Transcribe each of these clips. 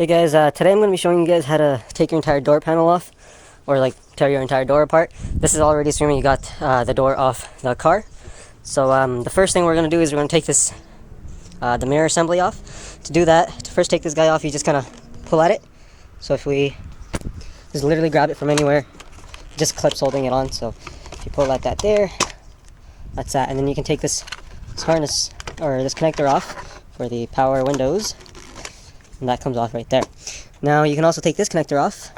Hey guys, today I'm going to be showing you guys how to take your entire door panel off, or like tear your entire door apart. This is already assuming you got the door off the car. So the first thing we're going to do is we're going to take this, the mirror assembly off. To do that, to first take this guy off, you just kind of pull at it. So if we just literally grab it from anywhere, just clips holding it on. So if you pull at that there, that's that. And then you can take this harness, or this connector off for the power windows. And that comes off right there. Now you can also take this connector off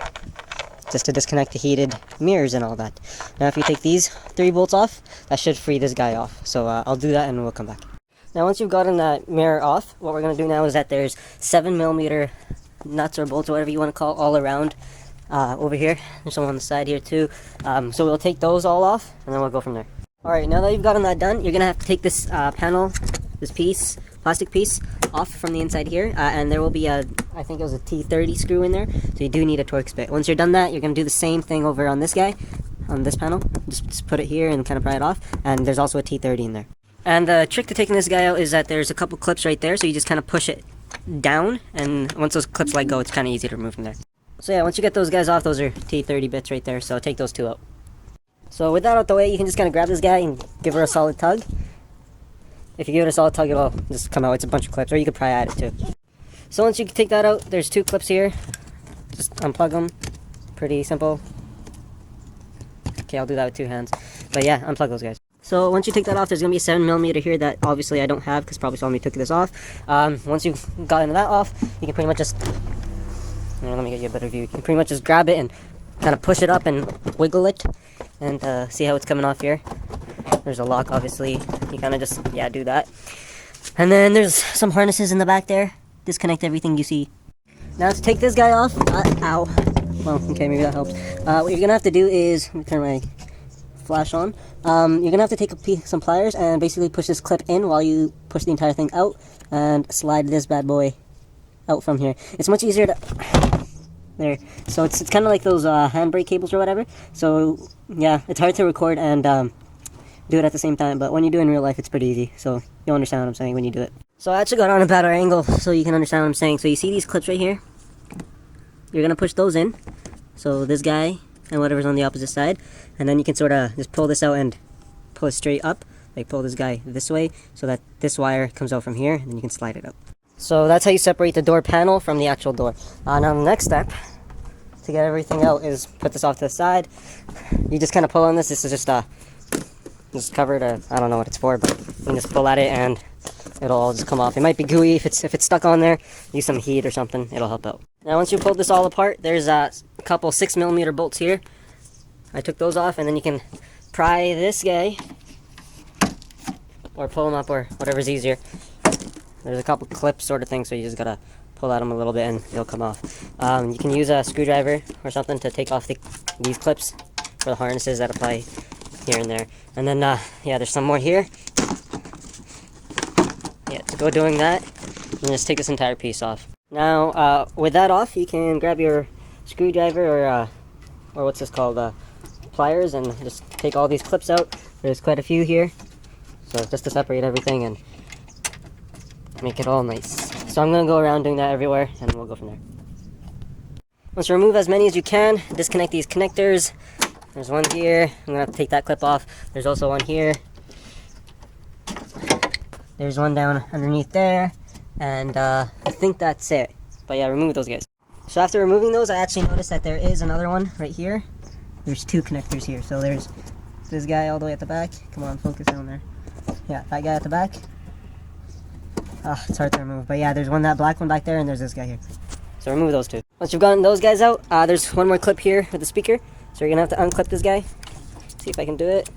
just to disconnect the heated mirrors and all that. Now if you take these 3 bolts off, that should free this guy off. So I'll do that and we'll come back. Now once you've gotten that mirror off, what we're going to do now is that there's 7mm nuts or bolts or whatever you want to call all around over here. There's some on the side here too. So we'll take those all off and then we'll go from there. Alright, now that you've gotten that done, you're going to have to take this panel, this piece, plastic piece, off from the inside here, and there will be a, I think it was a T30 screw in there, so you do need a Torx bit. Once you're done that, you're going to do the same thing over on this guy, on this panel. Just put it here and kind of pry it off, and there's also a T30 in there. And the trick to taking this guy out is that there's a couple clips right there, so you just kind of push it down, and once those clips let go, it's kind of easy to remove from there. So yeah, once you get those guys off, those are T30 bits right there, so take those 2 out. So with that out the way, you can just kind of grab this guy and give her a solid tug. If you give it a solid tug, it'll just come out. It's a bunch of clips, or you could probably add it too. So once you take that out, there's 2 clips here. Just unplug them. Pretty simple. Okay, I'll do that with 2 hands. But yeah, unplug those guys. So once you take that off, there's going to be a 7mm here that obviously I don't have because probably saw me took this off. Once you've gotten that off, you can pretty much just... let me get you a better view. You can pretty much just grab it and kind of push it up and wiggle it. And see how it's coming off here. There's a lock, obviously. You kind of just, yeah, do that. And then there's some harnesses in the back there. Disconnect everything you see. Now to take this guy off. Ow. Well, okay, maybe that helps. What you're going to have to do is, let me turn my flash on. You're going to have to take some pliers and basically push this clip in while you push the entire thing out. And slide this bad boy out from here. It's much easier to... There. So it's kind of like those handbrake cables or whatever. So, yeah, it's hard to record and... do it at the same time, but when you do it in real life, it's pretty easy, so you'll understand what I'm saying when you do it. So I actually got on a better angle so you can understand what I'm saying. So you see these clips right here? You're going to push those in, so this guy and whatever's on the opposite side, and then you can sort of just pull this out and pull it straight up, like pull this guy this way, so that this wire comes out from here, and then you can slide it out. So that's how you separate the door panel from the actual door. Now the next step to get everything out is put this off to the side. You just kind of pull on this. This is just covered, I don't know what it's for, but you can just pull at it and it'll all just come off. It might be gooey if it's stuck on there. Use some heat or something, it'll help out. Now once you pull this all apart, there's a couple 6mm bolts here. I took those off, and then you can pry this guy or pull them up, or whatever's easier. There's a couple clips sort of thing, so you just gotta pull at them a little bit and they'll come off. You can use a screwdriver or something to take off these clips for the harnesses that apply here and there. And then yeah, there's some more here. Yeah, to go doing that, and just take this entire piece off. Now with that off, you can grab your screwdriver or what's this called, pliers, and just take all these clips out. There's quite a few here, so just to separate everything and make it all nice. So I'm gonna go around doing that everywhere, and we'll go from there. Once you remove as many as you can, disconnect these connectors. There's one here. I'm going to have to take that clip off. There's also one here. There's one down underneath there. And I think that's it. But yeah, remove those guys. So after removing those, I actually noticed that there is another one right here. There's 2 connectors here. So there's this guy all the way at the back. Come on, focus down there. Yeah, that guy at the back. It's hard to remove. But yeah, there's that black one back there, and there's this guy here. So remove those 2. Once you've gotten those guys out, there's one more clip here with the speaker. So you're going to have to unclip this guy. See if I can do it.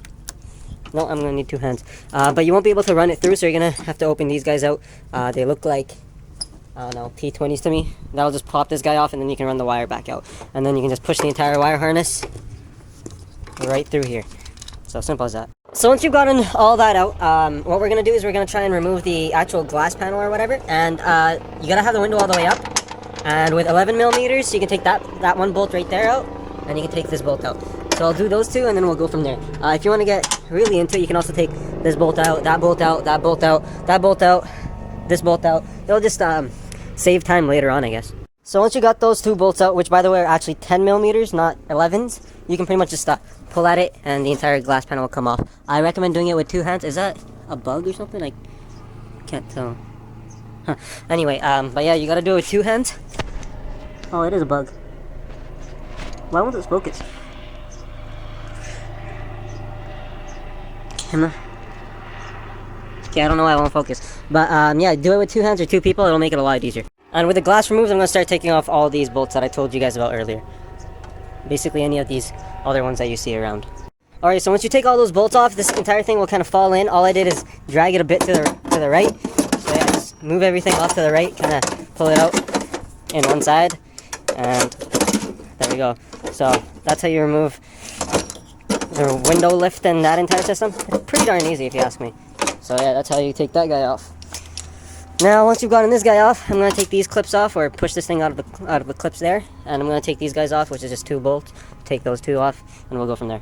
No, I'm going to need 2 hands. But you won't be able to run it through, so you're going to have to open these guys out. They look like, I don't know, T20s to me. That'll just pop this guy off, and then you can run the wire back out. And then you can just push the entire wire harness right through here. So simple as that. So once you've gotten all that out, what we're going to do is we're going to try and remove the actual glass panel or whatever. And you got to have the window all the way up. And with 11mm, you can take that one bolt right there out. And you can take this bolt out. So I'll do those 2, and then we'll go from there. If you want to get really into it, you can also take this bolt out, that bolt out, that bolt out, that bolt out, this bolt out. It'll just save time later on, I guess. So once you got those two bolts out, which by the way are actually 10 millimeters, not 11s, you can pretty much just pull at it and the entire glass panel will come off. I recommend doing it with two hands. Is that a bug or something? I can't tell. Huh. Anyway, but yeah, you gotta do it with two hands. Oh, it is a bug. Why won't this focus? Camera. Okay, I don't know why I won't focus. But yeah, do it with two hands or two people, it'll make it a lot easier. And with the glass removed, I'm going to start taking off all these bolts that I told you guys about earlier. Basically any of these other ones that you see around. Alright, so once you take all those bolts off, this entire thing will kind of fall in. All I did is drag it a bit to the right. So yeah, just move everything off to the right, kind of pull it out in one side. And there we go. So that's how you remove the window lift and that entire system. It's pretty darn easy if you ask me. So yeah, that's how you take that guy off. Now, once you've gotten this guy off, I'm going to take these clips off, or push this thing out of the clips there, and I'm going to take these guys off, which is just two bolts. Take those two off, and we'll go from there.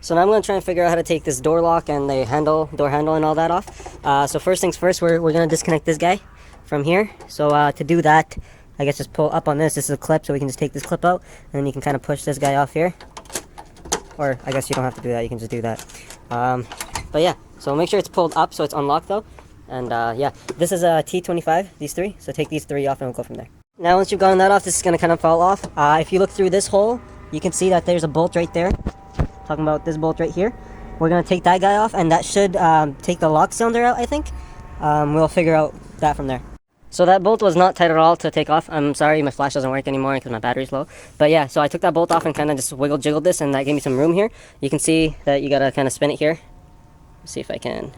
So now I'm going to try and figure out how to take this door lock and the door handle and all that off. So first things first, we're going to disconnect this guy from here. So to do that, I guess just pull up on this. This is a clip, so we can just take this clip out, and then you can kind of push this guy off here. Or I guess you don't have to do that, you can just do that. But yeah, so make sure it's pulled up so it's unlocked though. And yeah, this is a T25, these three. So take these three off and we'll go from there. Now once you've gotten that off, this is going to kind of fall off. If you look through this hole, you can see that there's a bolt right there. Talking about this bolt right here. We're going to take that guy off, and that should take the lock cylinder out, I think. We'll figure out that from there. So that bolt was not tight at all to take off. I'm sorry, my flash doesn't work anymore because my battery's low. But yeah, so I took that bolt off and kind of just jiggled this, and that gave me some room here. You can see that you got to kind of spin it here. Let's see if I can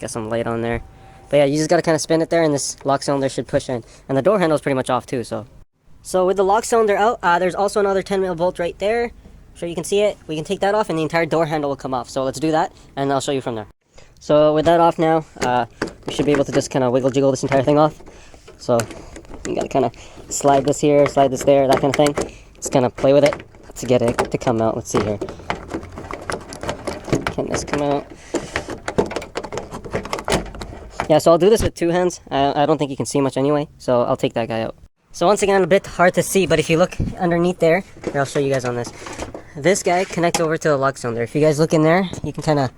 get some light on there. But yeah, you just got to kind of spin it there, and this lock cylinder should push in. And the door handle is pretty much off too. So with the lock cylinder out, there's also another 10mm bolt right there. I'm sure you can see it. We can take that off, and the entire door handle will come off. So let's do that, and I'll show you from there. So with that off now, we should be able to just kind of jiggle this entire thing off. So you got to kind of slide this here, slide this there, that kind of thing. Just kind of play with it to get it to come out. Let's see here. Can this come out? Yeah, so I'll do this with two hands. I don't think you can see much anyway, so I'll take that guy out. So once again, a bit hard to see, but if you look underneath there, here, I'll show you guys on this. This guy connects over to the lock cylinder. If you guys look in there, you can kind of,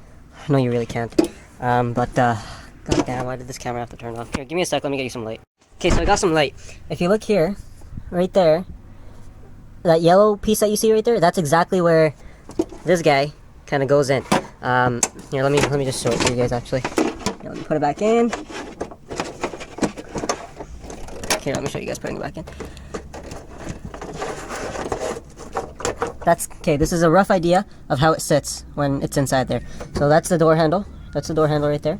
no, you really can't. God damn, why did this camera have to turn off? Here, give me a sec, let me get you some light. Okay, so I got some light. If you look here, right there, that yellow piece that you see right there, that's exactly where this guy kind of goes in. Here, let me just show it to you guys actually. Here, let me put it back in. Here, let me show you guys putting it back in. That's, okay, this is a rough idea of how it sits when it's inside there. So that's the door handle. That's the door handle right there.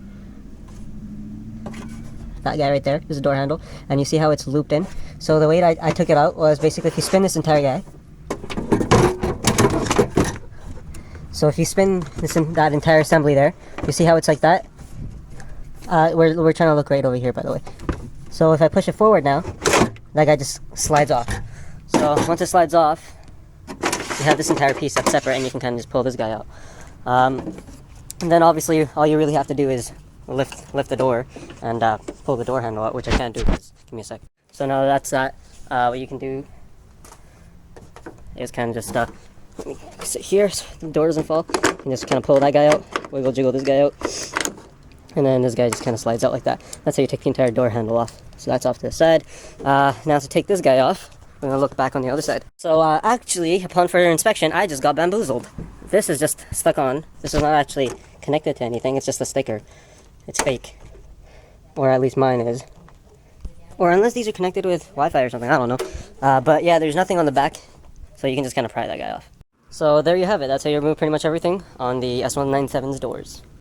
That guy right there is the door handle. And you see how it's looped in. So the way I took it out was basically if you spin this entire guy. So if you spin that entire assembly there, you see how it's like that? We're trying to look right over here, by the way. So if I push it forward now, that guy just slides off. So once it slides off, you have this entire piece that's separate, and you can kind of just pull this guy out. And then obviously all you really have to do is lift the door and pull the door handle out, which I can't do. Just give me a sec. So now that's that. What you can do is kind of just sit here so the door doesn't fall, and just kind of pull that guy out, jiggle this guy out, and then this guy just kind of slides out like that. That's how you take the entire door handle off. So that's off to the side. Now to take this guy off, we're going to look back on the other side. So actually, upon further inspection, I just got bamboozled. This is just stuck on. This is not actually connected to anything. It's just a sticker. It's fake. Or at least mine is. Or unless these are connected with Wi-Fi or something, I don't know. But yeah, there's nothing on the back, so you can just kind of pry that guy off. So there you have it. That's how you remove pretty much everything on the S197's doors.